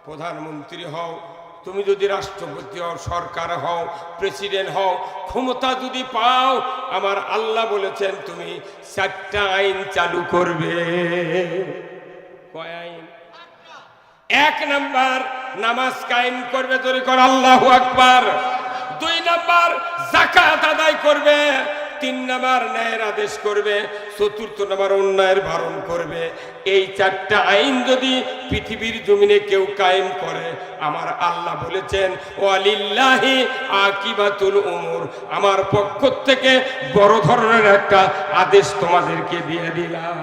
প্রধানমন্ত্রী হও, তুমি যদি রাষ্ট্রপতি হও, সরকার হও, প্রেসিডেন্ট হও, ক্ষমতা যদি পাও, আমার আল্লাহ বলেছেন তুমি 4টা আইন চালু করবে। কয় আইন? 1 নাম্বার নামাজ কায়েম করবে, জোরে কর আল্লাহু আকবার। 2 নাম্বার যাকাত আদায় করবে। 3 নাম্বার ন্যায়ের আদেশ করবে। 4র্থ নাম্বার অন্যায়ের বারণ করবে। এই 4টা আইন যদি পৃথিবীর জমিনে কেউ কায়েম করে, আমার আল্লাহ বলেছেন ওয়ালিল্লাহি আকিবাতুল উমুর, আমার পক্ষ থেকে বড় ধরনের একটা আদেশ তোমাদেরকে দিয়ে দিলাম।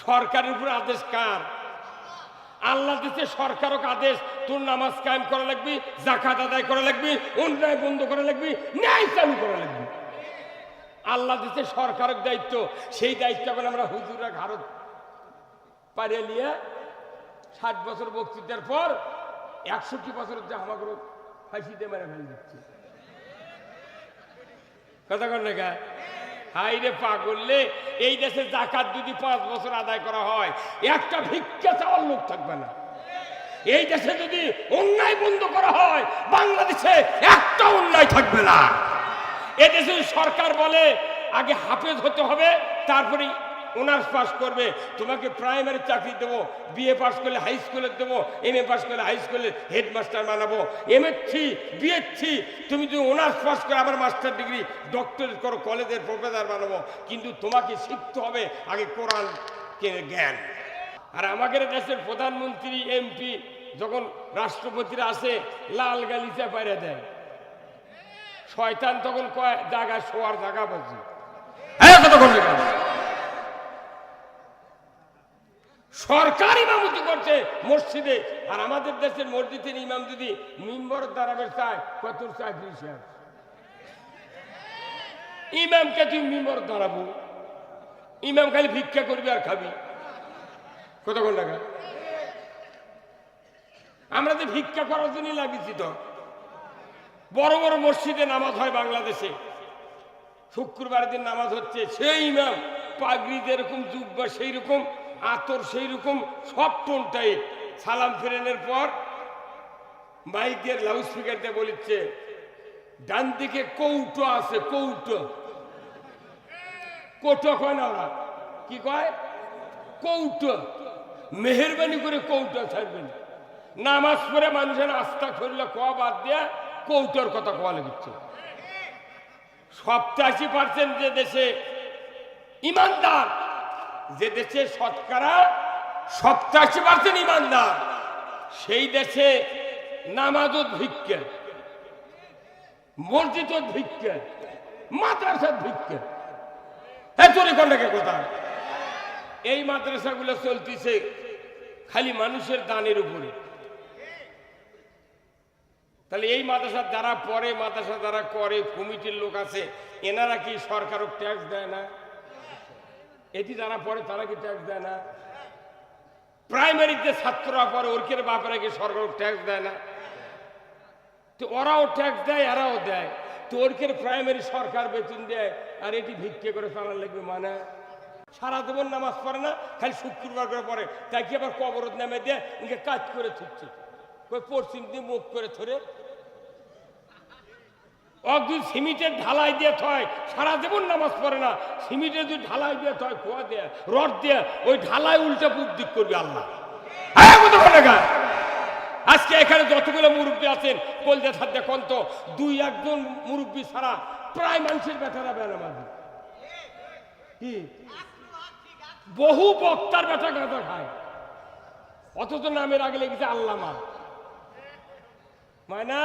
সরকারের উপর আদেশ কার? আল্লাহ দিতে সরকারও আদেশ, তোর নামাজ কায়েম করা লাগবে, যাকাত আদায় করা লাগবে, অন্যায় বন্ধ করা লাগবে, ন্যায় চালু করা লাগবে। আল্লাহ দিতে সরকারের দায়িত্ব। সেই দায়িত্ব এখন আমরা হুজুরা ঘাড়ত পারিয়ে নিয়ে 60 বছর বক্তৃতার পর 61 বছরের যে আমাগুলো ফাঁসিতে মেরে ফেলে দিচ্ছে। কথা কর না? হাই রে পাগললে, এই দেশে যাকাত যদি 5 বছর আদায় করা হয়, একটা ভিক্ষা চাওয়ার লোক থাকবে না। এই দেশে যদি অন্যায় বন্ধ করা হয়, বাংলাদেশে একটা অন্যায় থাকবে না। এদেশে সরকার বলে আগে হাফেজ হতে হবে, তারপরে অনার্স পাস করবে, তোমাকে প্রাইমারি চাকরি দেবো, বিএ পাস করলে হাই স্কুলে দেবো, এমএ পাস করলে হাই স্কুলে হেডমাস্টার বানাবো, এমএসসি বিএসসি, তুমি যদি অনার্স পাস করে আবার মাস্টার ডিগ্রি ডক্টরেট করো, কলেজের প্রফেসর বানাবো, কিন্তু তোমাকে শিখতে হবে আগে কোরআন জ্ঞান। আর আমাদের দেশের প্রধানমন্ত্রী এমপি যখন রাষ্ট্রপতিরা আসে, লাল গালিচা পাইরে দেয়, শয়তান তখন কয় জায়গায় শোয়ার জায়গা বলছি। সরকার ইমামতি করছে মসজিদে, আর আমাদের দেশের মসজিদের ইমাম যদি মিম্বর দাঁড়াবে চায়, কত চাকরি শেষ। ইমামকে তুই মিম্বর দাঁড়াবো, ইমাম খালি ভিক্ষা করবি আর খাবি। কতক্ষণ টাকা? আমরা যে ভিক্ষা করার জন্যই লাগিয়েছি। তো বড় বড় মসজিদে নামাজ হয় বাংলাদেশে, শুক্রবার দিন নামাজ হচ্ছে, সেই ইমাম পাগড়ি যেরকম জুব্বা সেই রকম, আতর সেই রকম, সব টোনটাই সালাম ফেরানোর পর মাইকের লাউড স্পিকার দিয়ে বলিচ্ছে, ডান দিকে কৌটো আছে, কৌটো, কোটো কয় না ওরা, কি কয়? কৌটো। মেহরবানি করে কৌটো ছাড়বেন। নামাজ পড়ে মানুষের আস্থা করলে কোয়া বাদ দেয়া কৌটোর কথা কোয়া লেগেছে। 87% যে দেশে ইমানদার, যে দেশে শতকরা 87% ইমানদার, সেই দেশে নামাজত ভিক্ষা, মসজিদত ভিক্ষা, মাদ্রাসাত ভিক্ষা। কোথায় এই মাদ্রাসাগুলো চলতেছে খালি মানুষের দানের উপরে। তাহলে এই মাদ্রাসা যারা পড়ে, মাদ্রাসা যারা করে, কমিটির লোক আছে, এনারা কি সরকারও ট্যাক্স দেয় না? এটি যারা পড়ে তারা কি ট্যাক্স দেয় না? প্রাইমারিতে ছাত্ররা পড়ে, ওরকের বাপেরা কি সরকার ট্যাক্স দেয় না? তো ওরাও ট্যাক্স দেয়, এরাও দেয়। তো ওরকের প্রাইমারি সরকার বেতন দেয়, আর এটি ভিক্ষে করে চালান লাগবে। মানে সারা জীবন নামাজ পড়ে না, খালি শুক্রবার করে পড়ে, তাই কি আবার কবরত নামে দিয়ে ইনকে কাজ করে থুচ্ছে, পশ্চিম দিয়ে মুখ করে ধরে অগদু সিমেন্টের ঢালাই দিয়ে থয়, সারা জীবন নামাজ পড়ে না, সিমেন্টের যদি ঢালাই দিয়ে থয়, খোয়া দেয়, রড দিয়ে, ওই ঢালাই উল্টা পুক দিক করবে আল্লাহ। আজকে এখানে যতগুলো মুরব্বী আছেন, কলজা ছাদ দেখুন তো, 2-1 মুরব্বী ছাড়া প্রায় মানুষের বেটারা বেনামাজি। কি বহু বক্তার বেটা গাঁজা খায়, অথচ নামের আগে লেগেছে আল্লামা। মানে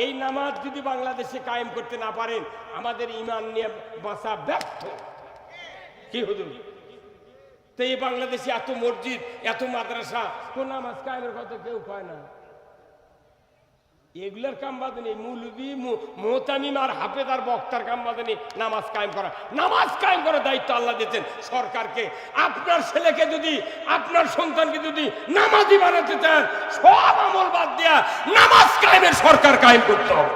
এই নামাজ যদি বাংলাদেশে কায়েম করতে না পারেন, আমাদের ইমান নিয়ে বাঁচা ব্যর্থ। কি হুজুর? তো এই বাংলাদেশে এত মসজিদ, এত মাদ্রাসা, তো নামাজ কায়েমের কথা কেউ কয় না। এগুলার কাম বাদে মৌলবী, মোহতামিম আর হাফেজ আর বক্তার কাম বাদে নামাজ কায়েম করা। নামাজ কায়েম করার দায়িত্ব আল্লাহ দিয়েছেন সরকারকে। আপনার ছেলেকে যদি, আপনার সন্তানকে যদি নামাজি বানাতে চান, সব আমল বাদ দেয়া নামাজ কায়েমের সরকার কায়েম করতে হবে।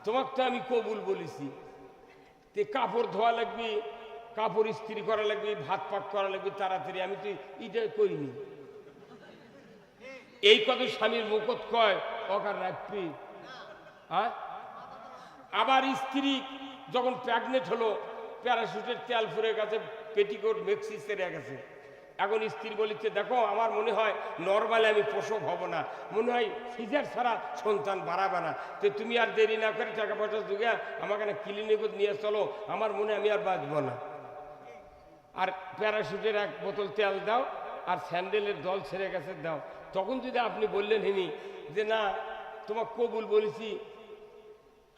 তোমাকে তো আমি কবুল বলেছি, তে কাপড় ধোয়া লাগবে, কাপড় ইস্ত্রি করা লাগবে, ভাত পাক করা লাগবে তাড়াতাড়ি, আমি তো এটা করিনি। এই কথা স্বামীর মুখত কয় অকার রাখবি। হ্যাঁ, আবার স্ত্রী যখন প্রেগনেন্ট হলো, প্যারাশুটের তেল ফুরে গেছে, পেটিকোট মেক্সি সেরে গেছে। এখন স্ত্রী বলেছে, দেখো আমার মনে হয় নর্মালি আমি প্রসব হব না, মনে হয় সিজার ছাড়া সন্তান বাড়াবে না, তো তুমি আর দেরি না করে টাকা পয়সা যুগে আমাকে না ক্লিনিকে নিয়ে চলো, আমার মনে হয় আমি আর বাঁচব না। আর প্যারাশুটের 1 বোতল তেল দাও, আর স্যান্ডেলের দল ছেড়ে গেছে দাও। তখন যদি আপনি বললেন হিনি যে না তোমাকে কবুল বলেছি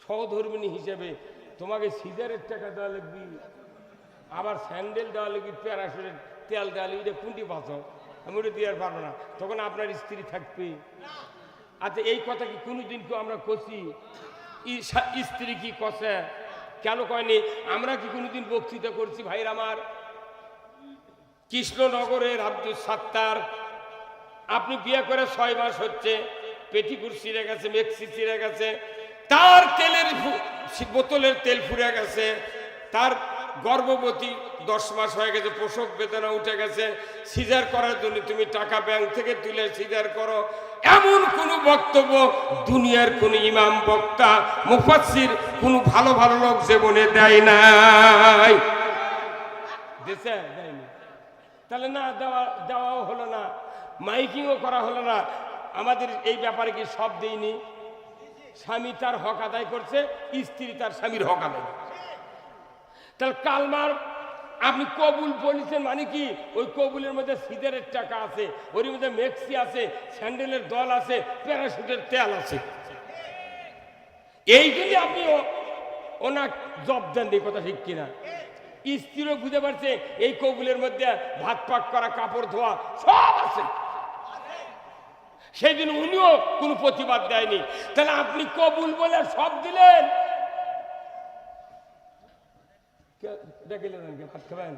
সহধর্মিনী হিসেবে, তোমাকে সিজারের টাকা দেওয়া লাগবে, আবার স্যান্ডেল দেওয়া লাগবে, প্যারাশুটের তেল দেওয়া লাগবে, এটা কোনটি বাঁচো, আমি ওটা দিয়ে আর পারবো না, তখন আপনার স্ত্রী থাকবে। আচ্ছা, এই কথা কি কোনোদিন কেউ আমরা কষি? স্ত্রী কি কষে? কেন কয়নি? আমরা কি কোনোদিন বক্তৃতা করছি? ভাইর আমার, কৃষ্ণনগরের আব্দুল সাত্তার, আপনি বিয়ে করে 6 মাস হচ্ছে, পেটিকুট ছিঁড়ে গেছে, মেক্সি ছিঁড়ে গেছে, তার তেলের বোতলের তেল ফুরে গেছে, তার গর্ভবতী 10 মাস হয়ে গেছে, প্রসব বেদনা উঠে গেছে, সিজার করার জন্য তুমি টাকা ব্যাংক থেকে তুলে সিজার করো, এমন কোন বক্তব্য দুনিয়ার কোন ইমাম, বক্তা, মুফাসসির, কোন ভালো ভালো লোক জীবনে দেয় নাই। দেশে দেয়নি। তাহলে না দেওয়াও হলো না, মাইকিংও করা হলো না। আমাদের এই ব্যাপারে কি সব দেয়নি? স্বামী তার হক আদায় করছে, স্ত্রী তার স্বামীর হক আদায় করছে। তাহলে কালমার আপনি কবুল বলেছেন মানে কি? ওই কবুলের মধ্যে সিজারের টাকা আছে, ওর মধ্যে মেক্সি আছে, স্যান্ডেলের দল আছে, প্যারাশুটের তেল আছে। এই জন্য আপনি ওনার জব দেন, এই কথা ঠিক কিনা? স্ত্রীও বুঝে পারছে এই কবুলের মধ্যে ভাত পাক করা, কাপড় ধোয়া সব আছে, সেই জন্য উনিও কোনো প্রতিবাদ দেয়নি। তাহলে আপনি কবুল বলে সব দিলেন, ভাত খাবেন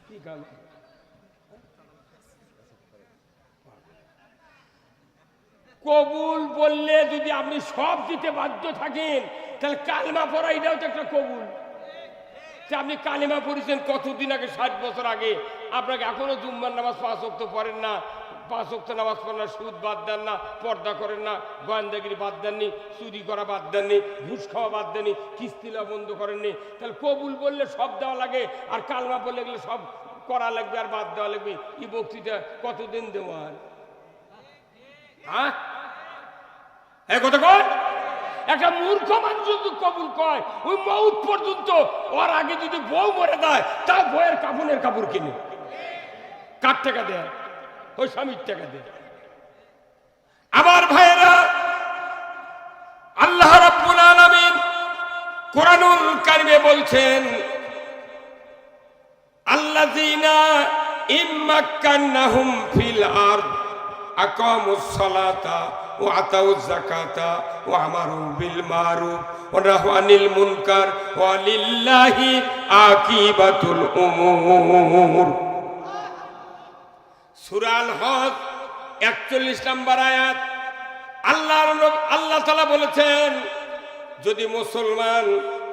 কি কাম? কবুল বললে যদি আপনি সব দিতে বাধ্য থাকেন, তাহলে কালেমা পড়া এটাও তো একটা কবুল। আপনি কালেমা পড়েছেন কতদিন আগে, 60 বছর আগে, আপনাকে এখনো জুম্মার নামাজ 5 ওয়াক্ত পড়েন না, 5 ওয়াক্ত নামাজ পড়েন না, সুদ বাদ দেন না, পর্দা করেন না, গোয়েন্দাগিরি বাদ দেননি, চুরি করা বাদ দেননি, ঘুষ খাওয়া বাদ দেননি, কিস্তি দেওয়া বন্ধ করেননি। তাহলে কবুল বললে সব দেওয়া লাগে, আর কালেমা বললে গেলে সব করা লাগবে আর বাদ দেওয়া লাগবে। এই বক্তৃতা কতদিন দেওয়ার? হ্যাঁ, এই কথা কয় একটা মূর্খ মানুষ যদি কবুল কয়, ওই মউত পর্যন্ত, ওর আগে যদি বউ মরে দেয়, তা বউয়ের কাফনের কাপড় কিনে। কার টাকা দেয়? ওই স্বামীর টাকা দেয়। আমার ভাইয়েরা, আল্লাহ রাব্বুল আলামিন কোরআনুল কারিমে বলছেন, আল্লাযীনা ইম্মাক্কান্নাহুম ফিল আরদ আকামুস সালাতা ওয়া আতাউয যাকাতা ওয়া আমারু বিল মারুফ ওয়া নাহাউ আনিল মুনকার ওয়া লিল্লাহি আকিবাতুল উমুর। সূরা আল হজ 41 নম্বর আয়াত। আল্লাহ তাআলা বলেছেন, যদি মুসলমান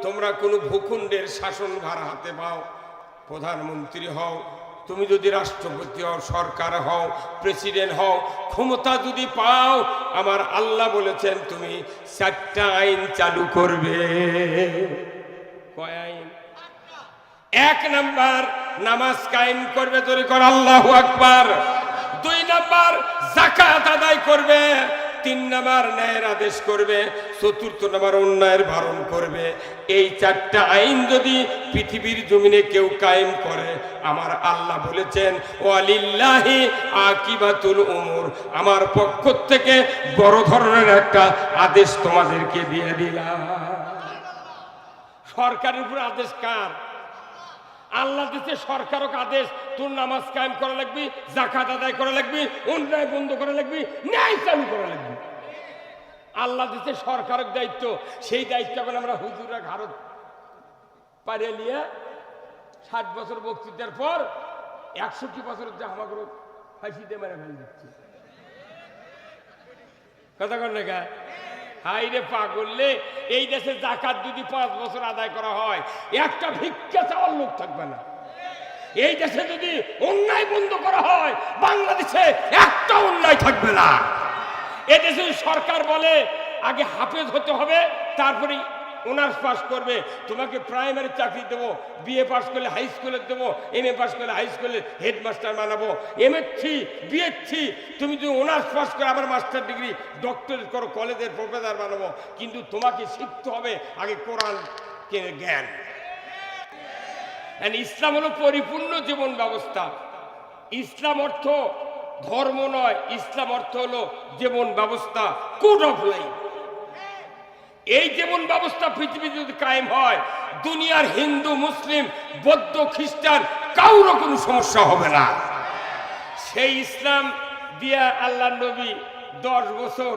তোমরা কোনো ভূখণ্ডের শাসনভার হাতে পাও, প্রধানমন্ত্রী হও, তুমি যদি রাষ্ট্রপতি হও, সরকার হও, প্রেসিডেন্ট হও, ক্ষমতা যদি পাও, আমার আল্লাহ বলেছেন তুমি 4টা আইন চালু করবে। কয় আইন? 1 নাম্বার নামাজ কায়েম করবে, জোরে কর আল্লাহু আকবার। 2 নাম্বার যাকাত আদায় করবে। 3 নাম্বার ন্যায়ের আদেশ করবে। 4র্থ নাম্বার অন্যায়ের বারণ করবে। এই 4টা আইন যদি পৃথিবীর জমিনে কেউ কায়েম করে, আমার আল্লাহ বলেছেন ওয়ালিল্লাহি আকিবাতুল উমুর, আমার পক্ষ থেকে বড় ধরনের একটা আদেশ তোমাদেরকে দিয়ে দিলাম। সরকারের উপর আদেশ কার? আল্লাহ দিতে সরকারক আদেশ, তোর নামাজ কায়েম করা লাগবে, যাকাত আদায় করা লাগবে, অন্যায় বন্ধ করা লাগবে, ন্যায় চালু করা লাগবে। আল্লাহ দিতে সরকারক দায়িত্ব। সেই দায়িত্ব এখন আমরা হুজুররা ঘাড়ত পারিয়ে নিয়ে 60 বছর বক্তৃতার পর 61 বছরের যে আমাকে ফাঁসিতে মেরে ফেলে দিচ্ছে। কথা কর না? হাই রে পাগললে, এই দেশে জাকাত যদি 5 বছর আদায় করা হয়, একটা ভিক্ষা চাওয়ার লোক থাকবে না। এই দেশে যদি অন্যায় বন্ধ করা হয়, বাংলাদেশে একটা অন্যায় থাকবে না। এদেশে সরকার বলে আগে হাফেজ হতে হবে, তারপরে অনার্স পাস করবে, তোমাকে প্রাইমারি চাকরি দেবো, বিএ পাস করলে হাই স্কুলে দেবো, এমএ পাস করলে হাই স্কুলে হেডমাস্টার বানাবো, এমএসসি বিএসসি, তুমি যদি অনার্স পাস করে আবার মাস্টার ডিগ্রি ডক্টরেট করো, কলেজের প্রফেসর বানাবো, কিন্তু তোমাকে শিখতে হবে আগে কোরআন জ্ঞান। ইসলাম হলো পরিপূর্ণ জীবন ব্যবস্থা। ইসলাম অর্থ ধর্ম নয়, ইসলাম অর্থ হলো জীবন ব্যবস্থা, কোড অফ লাইফ। এই জীবন ব্যবস্থা পৃথিবীতে যদি কায়েম হয়, দুনিয়ার হিন্দু মুসলিম বৌদ্ধ খ্রিস্টান কারোর কোনো সমস্যা হবে না। সেই ইসলাম দিয়া আল্লাহ নবী 10 বছর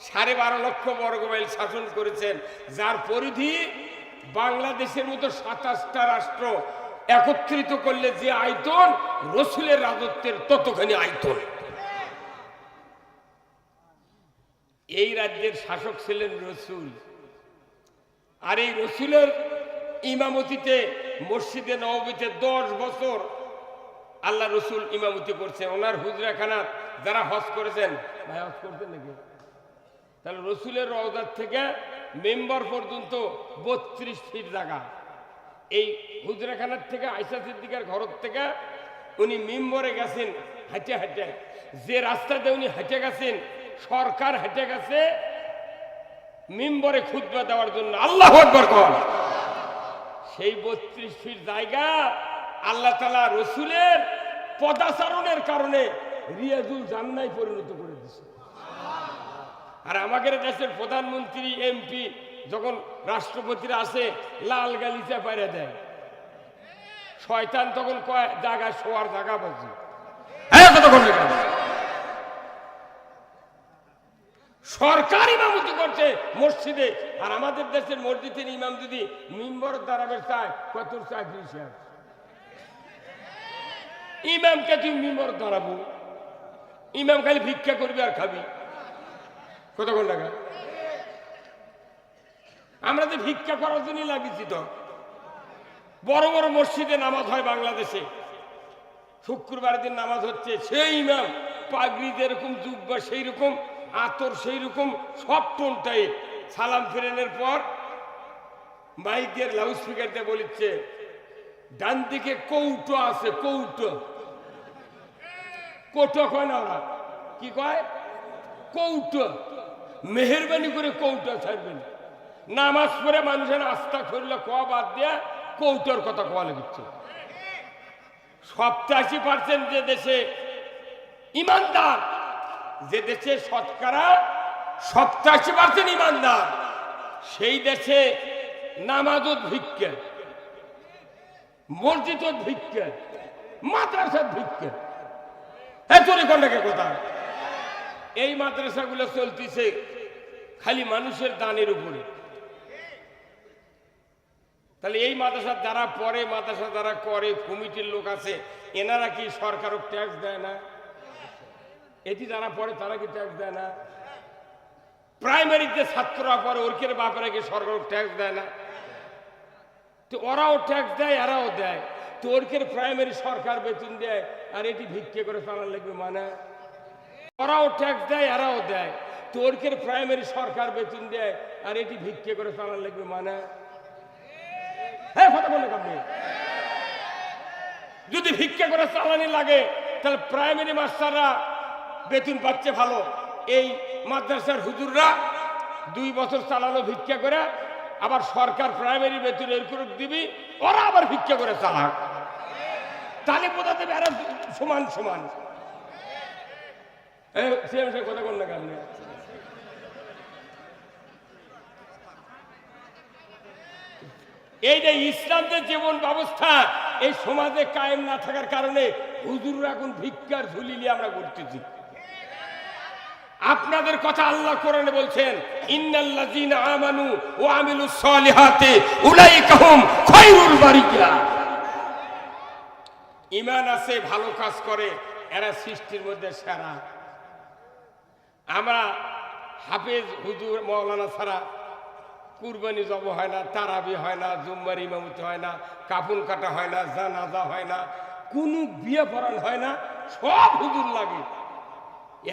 12.5 লক্ষ বর্গমাইল শাসন করেছেন, যার পরিধি বাংলাদেশের মতো 27টা রাষ্ট্র একত্রিত করলে যে আয়তন, রসুলের রাজত্বের ততখানি আয়তন। এই রাজ্যের শাসক ছিলেন রসুল, আর এই রসুলের ইমামতিতে মসজিদে নববীতে 10 বছর আল্লাহ রসুল ইমামতি করছেন। ওনার হুজরাখানা যারা হজ করেছেন, ভাই হজ করছেন নাকি? তাহলে রসুলের রওজার থেকে মেম্বার পর্যন্ত 32 ফিট জায়গা। এই হুজরাখানার থেকে আয়েশা সিদ্দিকার ঘর থেকে উনি মেম্বরে গেছেন হাঁটে হাঁটে, যে রাস্তাতে উনি হেঁটে গেছেন সরকার হেঁটে গেছে মেম্বরে খুতবা দেওয়ার জন্য। আল্লাহু আকবার কর। সেই 32 ফিট জায়গা আল্লাহ তাআলা রসুলের পদাচারণের কারণে রিয়াজুল জান্নায় পরিণত করে দিয়েছে। আর আমাদের দেশের প্রধানমন্ত্রী এমপি যখন রাষ্ট্রপতিরা আসে, লাল গালিচা পাইরে দেয়, শয়তান তখন কয় জায়গা শোয়ার জায়গা বাজি। সরকার ইমামতি করছে মসজিদে, আর আমাদের দেশের মসজিদের ইমাম যদি মিম্বর দাঁড়াবে চায়, কত চাকরি শেষ। ইমামকে তুই মিম্বর দাঁড়াবো, ইমাম খালি ভিক্ষা করবি আর খাবি, কতক্ষণ টাকা? আমরা তো ভিক্ষা করার জন্যই লাগিয়েছি। তো বড় বড় মসজিদে নামাজ হয় বাংলাদেশে, শুক্রবার দিন নামাজ হচ্ছে, সেই ইমাম পাগড়ি যেরকম জুব্বা সেই রকম, আতর সেই রকম, সব টোনটাই সালাম ফেরানোর পর মাইকের লাউড স্পিকার দিয়ে বলিচ্ছে, ডান দিকে কৌটো আছে, কৌটো, কোটো কয় না, ওরা কি কয়? কৌটো। মেহরবানি করে কৌটো ছাড়বেন। নামাজ পড়ে মানুষের আস্থা করলে ক বাদ দিয়া কৌটোর কথা কোয়া লেগেছে। 87% যে দেশে ইমানদার, যে দেশে শতকরা 87% ইমানদার, সেই দেশে নামাজত ভিক্ষা, মসজিদত ভিক্ষা, মাদ্রাসাত ভিক্ষা। হ্যাঁ তোর কোনটাকে কথা? এই মাদ্রাসাগুলো চলতেছে খালি মানুষের দানের উপরে। তাহলে এই মাদ্রাসা যারা পড়ে, মাদ্রাসা যারা করে, কমিটির লোক আছে, এনারা কি সরকারও ট্যাক্স দেয় না? এটি যারা পড়ে তারা কি ট্যাক্স দেয় না? প্রাইমারিতে ছাত্ররা পড়ে, ওরকের বাপেরা কি সরকার ট্যাক্স দেয় না? তো ওরাও ট্যাক্স দেয়, এরাও দেয়। তো ওরকের প্রাইমারি সরকার বেতন দেয়, আর এটি ভিক্ষে করে চালান লাগবে মানে? ওরাও ট্যাক্স দেয়, এরাও দেয়। তো ওরকের প্রাইমারি সরকার বেতন দেয়, আর এটি ভিক্ষে করে চালান লাগবে মানে? হ্যাঁ কথা বলে আপনি। যদি ভিক্ষা করে চালানি লাগে, তাহলে প্রাইমারি মাস্টাররা বেতন পাচ্ছে ভালো, এই মাদ্রাসার হুজুররা 2 বছর চালানো ভিক্ষা করে, আবার সরকার প্রাইমারি বেতন এরকম দিবি, ওরা আবার ভিক্ষা করে চালাক, তাহলে বোঝা দেবে এরা সমান সমান। কথা বল না আপনি। এই যে ইসলামের জীবন ব্যবস্থা এই সমাজে কায়েম না থাকার কারণে হুজুররা এখন ভিক্ষার ঝুলি নিয়ে আমরা ঘুরতেছি। আপনাদের কথা আল্লাহ কোরআনে বলছেন, ইন্নাল্লাযীনা আমানু ওয়া আমিলুস সালিহাতি উলাইকা হুম খায়রুল বারিয়া। ঈমান আছে, ভালো কাজ করে, এরা সৃষ্টির মধ্যে সেরা। আমরা হাফেজ হুজুর মৌলানা ছাড়া কুরবানি জব হয় না, তারাবি হয় না, জুম্মার ইমামতি হয় না, কাফন কাটা হয় না, জানাজা হয় না, কোনো বিয়ে পড়ান হয় না, সব হুজুর লাগে।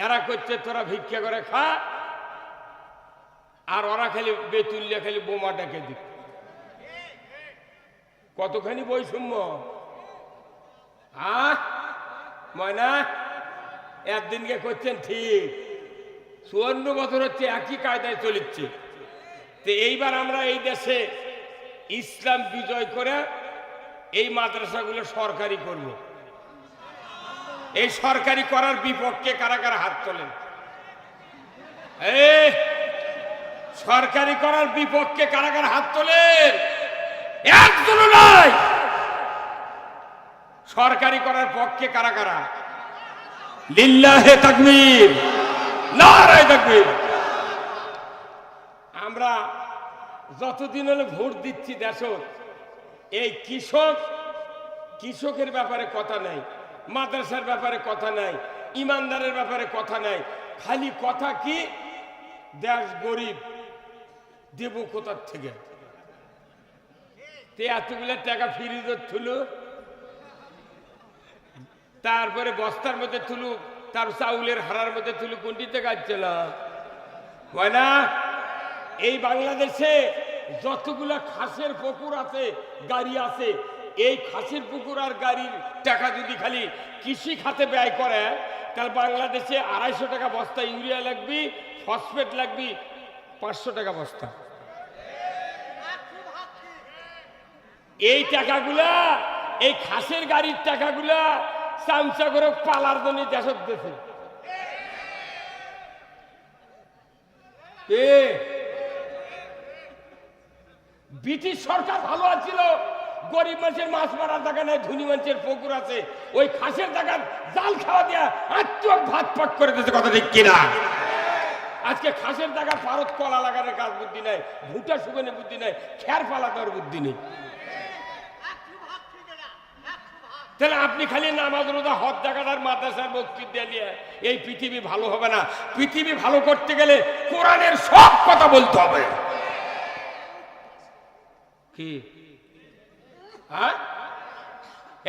এরা করছে তোরা ভিক্ষা করে খা, আর ওরা খালি বেতুল্যা খালি বোমা ডেকে দিক। কতখানি বৈষম্য! ময়না একদিনকে করছেন ঠিক, 54 বছর হচ্ছে একই কায়দায় চলিচ্ছে। তো এইবার আমরা এই দেশে ইসলাম বিজয় করে এই মাদ্রাসাগুলো সরকারি করব। এই সরকারি করার বিপক্ষে কারা কারা হাত তোলেন? সরকারি করার বিপক্ষে কারা কারা হাত তোলেন? একজনও নাই। সরকারি করার পক্ষে কারা কারা? লিল্লাহে তাকবীর, নারায়ে তাকবীর। আমরা যতদিন হলে ভোট দিচ্ছি দেশ, এই কৃষকের ব্যাপারে কথা নাই, মাদ্রাসার ব্যাপারে কথা নাই, ইমানদারের ব্যাপারে কথা নাই। খালি কথা কি, দেশ গরিব, দেব কোথার থেকে? এতগুলো টাকা ফ্রিজে থুলু, তারপরে বস্তার মধ্যে থুলু, তার চাউলের হারার মধ্যে থুলু, কোনটিতে কাটছিল হয় না? এই বাংলাদেশে যতগুলা খাসের পুকুর আছে, গাড়ি আছে, এই খাসের পুকুর আর গাড়ির টাকা যদি খালি কৃষি খাতে ব্যয় করে, তাহলে বাংলাদেশে 250 টাকা বস্তা ইউরিয়া লাগবে, ফসফেট লাগবে 500 টাকা বস্তা। এই টাকাগুলা, এই খাসের গাড়ির টাকাগুলা চামচা করে পালার জন্য দেশত দিয়েছে। ব্রিটিশ সরকার ভালো আছিল, গরিব মানুষের মাছ মারার টাকা নাই, ধনী মানুষের পুকুর আছে, ওই খাসের টাকা জাল খাওয়া দিয়া আত্মক ভাত পাক করে দিয়েছে। কথা ঠিক কিনা? আজকে খাসের টাকা ভারত কলা লাগানোর কাজ বুদ্ধি নাই, ভুট্টা শুকানোর বুদ্ধি নাই, খের পালা দেওয়ার বুদ্ধি নেই। তাহলে আপনি খালি নামাজ রোজা হজ জাকাত আর মাদ্রাসার মসজিদ দিয়ে এই পৃথিবী ভালো হবে না। পৃথিবী ভালো করতে গেলে কোরআনের সব কথা বলতে হবে। কি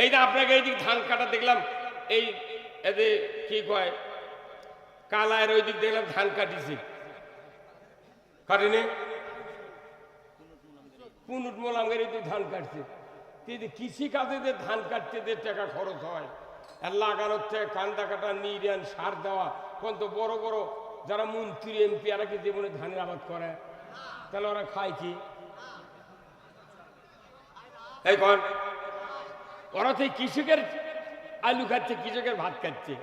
এই না আপনাকে এইদিক ধান কাটা দেখলাম, এই এদের কি কয় কালায়ের ওই দিক দেখলাম ধান কাটিছে, কাটেনি? কুনুট মোলামের এই ধান কাটছে। কৃষি কাজে যে ধান কাটতে যে টাকা খরচ হয়, আর লাগানোর থেকে কান্দা কাটা, নির্যান, সার দেওয়া, কোন তো বড় বড় যারা মন্ত্রী এমপি এরা কি জীবনে ধানের আবাদ করে, তাহলে ওরা খায় কি? এই কন ওরা তো কৃষকের আলু খাচ্ছে, কৃষকের ভাত খাচ্ছে।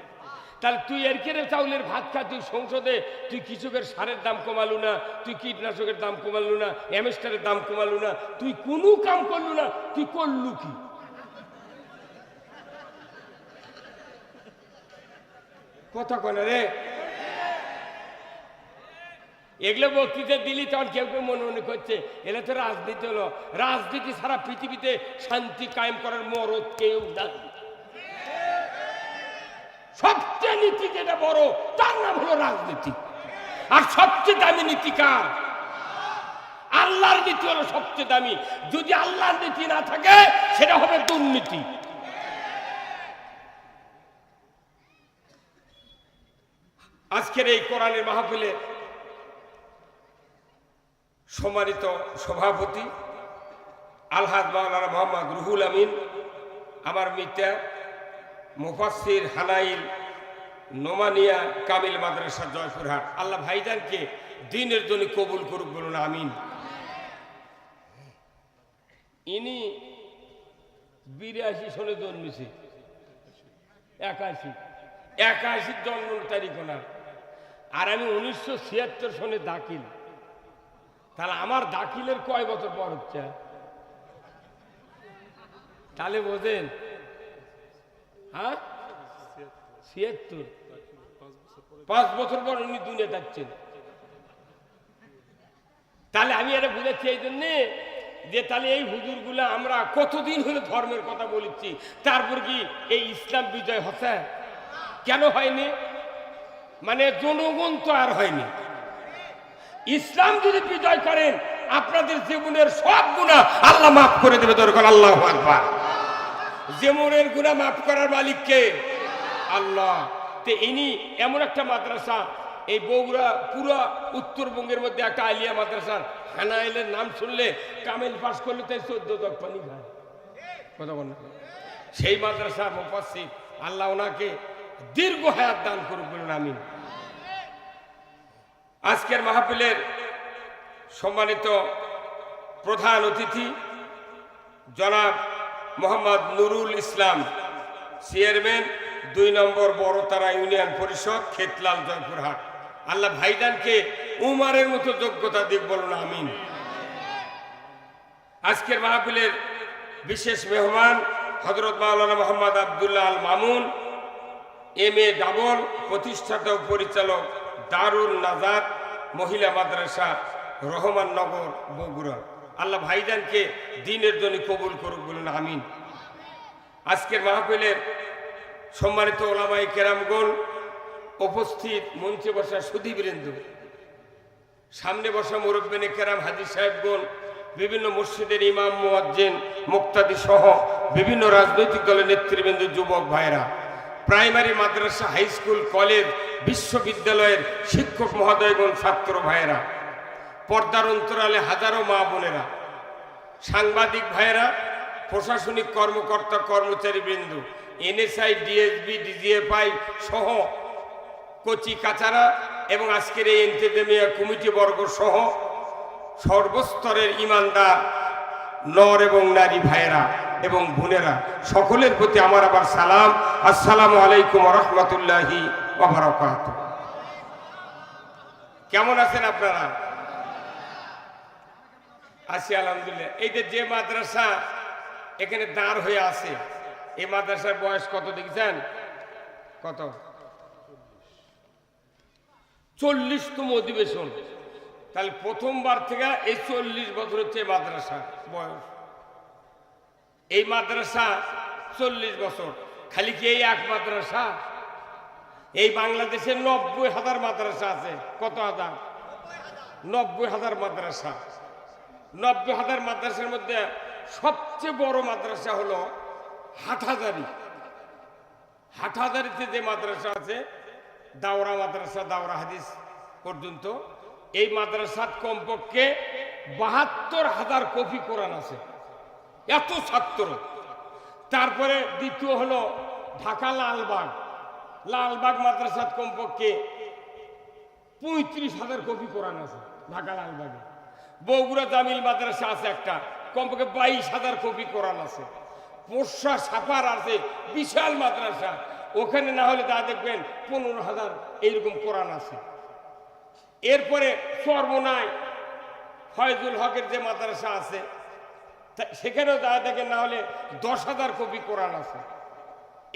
তাহলে তুই এর কেড়ে চাউলের ভাত খা, তুই সংসদে তুই কৃষকের সারের দাম কমালু না, তুই কীটনাশকের দাম কমালু না, এমএসটারের দাম কমালু না, তুই কোনো কাম করলু না, তুই করলু কি? কথা কনে রে? এগুলো বক্তৃতা দিলি তখন কেউ কেউ মনে মনে করছে এলে তো রাজনীতি হলো। রাজনীতি সারা পৃথিবীতে শান্তি কায়েম করার মরদ কেউ নাই। সবচেয়ে নীতি যেটা বড় তার নাম হলো রাজনীতি। আর সবচেয়ে দামি নীতি কার? আল্লাহর নীতি হলো সবচেয়ে দামি। যদি আল্লাহর নীতি না থাকে সেটা হবে দুর্নীতি। আজকের এই কোরআনের মাহফিলে সম্মানিত সভাপতি আলহাজ মাওলানা মোহাম্মদ রুহুল আমিন, আমার মিতা মুফাসসির হানাইল নোমানিয়া কামিল মাদ্রাসা জয়পুরহাট, আল্লাহ ভাইজানকে দিনের জন্য কবুল করুক, বলুন আমিন। ইনি 82 সনে জন্মেছে, 81 জন্ম তারিখ ওনার, আর আমি 1976 সনে দাখিল। তাহলে আমার দাখিলের কয় বছর পর হচ্ছে? তাহলে বোঝেন, হ্যাঁ 76, 5 বছর পর উনি দুনিয়া যাচ্ছেন। তাহলে আমি এটা বুঝেছি এই জন্যে যে তাহলে এই হুজুরগুলা আমরা কতদিন হলে ধর্মের কথা বলেছি, তারপর কি এই ইসলাম বিজয় হচ্ছে? কেন হয়নি? মানে জনগণ তো আর হয়নি, ইসলাম যদি বিজয় করেন আপনাদের জীবনের সব গুনাহ আল্লাহ মাফ করে দেবে। দরকার আল্লাহু আকবার। জীবনের গুনাহ মাফ করার মালিক কে? আল্লাহ। তে ইনি এমন একটা মাদ্রাসা, এই বগুড়া পুরো উত্তরবঙ্গের মধ্যে একটা আলিয়া মাদ্রাসা, হানাইলের নাম শুনলে কামেল পাস করলে তাই 14 জগ পানি খায়। কথা বল না। সেই মাদ্রাসা মুফাসসির, আল্লাহ ওনাকে দীর্ঘ হায়াত দান করুক বলুন আমিন। আজকের মাহফিলের সম্মানিত প্রধান অতিথি জনাব মোহাম্মদ নুরুল ইসলাম, চেয়ারম্যান 2 নম্বর বড়তারা ইউনিয়ন পরিষদ, খেতলাল, জয়পুরহাট। আল্লাহ ভাইজানকে উমারের মতো যোগ্যতা দিক বলুন আমিন। আজকের মাহফিলের বিশেষ মেহমান হযরত মাওলানা মোহাম্মদ আব্দুল্লাহ আল মামুন, MA ডাবল, প্রতিষ্ঠাতা ও পরিচালক দারুল নাজাত মহিলা মাদ্রাসা, রহমাননগর, বগুড়া। আল্লাহ ভাইজানকে দ্বীনের জন্য কবুল করুক বলুন আমিন। আজকের মাহফিলের সম্মানিত ওলামায়ে কেরামগণ, উপস্থিত মঞ্চে বসা সুধীবৃন্দ, সামনে বসা মুরব্বিনে কেরাম, হাজী সাহেবগণ, বিভিন্ন মসজিদের ইমাম, মুয়াজ্জিন, মুক্তাদি সহ বিভিন্ন রাজনৈতিক দলের নেতৃবৃন্দ, যুবক ভাইরা, প্রাইমারি মাদ্রাসা, হাই স্কুল, কলেজ, বিশ্ববিদ্যালয়ের শিক্ষক মহোদয়গণ, ছাত্র ভাইয়েরা, পর্দার অন্তরালে হাজারো মা বোনেরা, সাংবাদিক ভাইয়েরা, প্রশাসনিক কর্মকর্তা কর্মচারীবৃন্দ, NSI, DSB, DGFI সহ কচি কাচারা এবং আজকের এই ইন্তেজামিয়া কমিটি বর্গ সহ সর্বস্তরের ইমানদার নর এবং নারী ভাইয়েরা এবং বোনেরা, সকলের প্রতি আমার আবার সালাম। আসসালামু আলাইকুম ওয়া রাহমাতুল্লাহি ওয়া বারাকাতুহু। কেমন আছেন আপনারা? আছি আলহামদুলিল্লাহ। এই যে মাদ্রাসা এখানে দাঁড় হয়ে আছে, এই মাদ্রাসার বয়স কত দেখছেন? কত? 40তম অধিবেশন। তাহলে প্রথমবার থেকে এই 40 বছর হচ্ছে মাদ্রাসা বয়স। এই মাদ্রাসা 40 বছর। খালি কি এই এক মাদ্রাসা? এই বাংলাদেশে 90,000 মাদ্রাসা আছে। কত হাজার? 90,000 মাদ্রাসা। 90,000 মাদ্রাসার মধ্যে সবচেয়ে বড় মাদ্রাসা হলো হাটহাজারী। হাটহাজারীতে যে মাদ্রাসা আছে, দাওরা মাদ্রাসা, দাওরা হাদিস পর্যন্ত, এই মাদ্রাসার কমপক্ষে 72,000 কপি কোরআন আছে, এত ছাত্র। তারপরে দ্বিতীয় হলো ঢাকা লালবাগ। লালবাগ মাদ্রাসার কমপক্ষে 35,000 কপি কোরআন আছে ঢাকা লালবাগে। বগুড়া জামিল মাদ্রাসা আছে একটা, কমপক্ষে 22,000 কপি কোরআন আছে। পোষা সাপার আছে, বিশাল মাদ্রাসা, ওখানে না হলে তা দেখবেন 15,000 এইরকম কোরআন আছে। এরপরে চরমোনায় ফয়জুল হকের যে মাদ্রাসা আছে, সেখানেও যা দেখেন না হলে 10,000 কপি কোরআন আছে।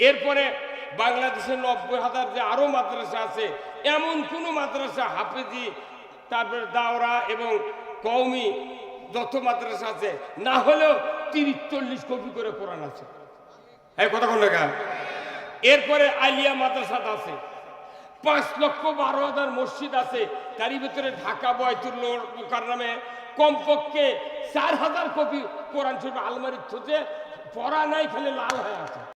এরপরে বাংলাদেশে 90,000 যে আরো মাদ্রাসা আছে, এমন কোন মাদ্রাসা হাফেজি, তারপরে দাওরা এবং কওমি যত মাদ্রাসা আছে, না হলেও 30-40 কপি করে কোরআন আছে। এই কথা কোন লেখা? এরপরে আলিয়া মাদ্রাসা আছে, 5,12,000 মসজিদ আছে, তারই ভিতরে ঢাকা বয়তুল মুকাররমে কমপক্ষে 4,000 কপি কোরআন শরীফ আলমারির থুতে পড়া নাই, খালি লাল হয়ে আছে।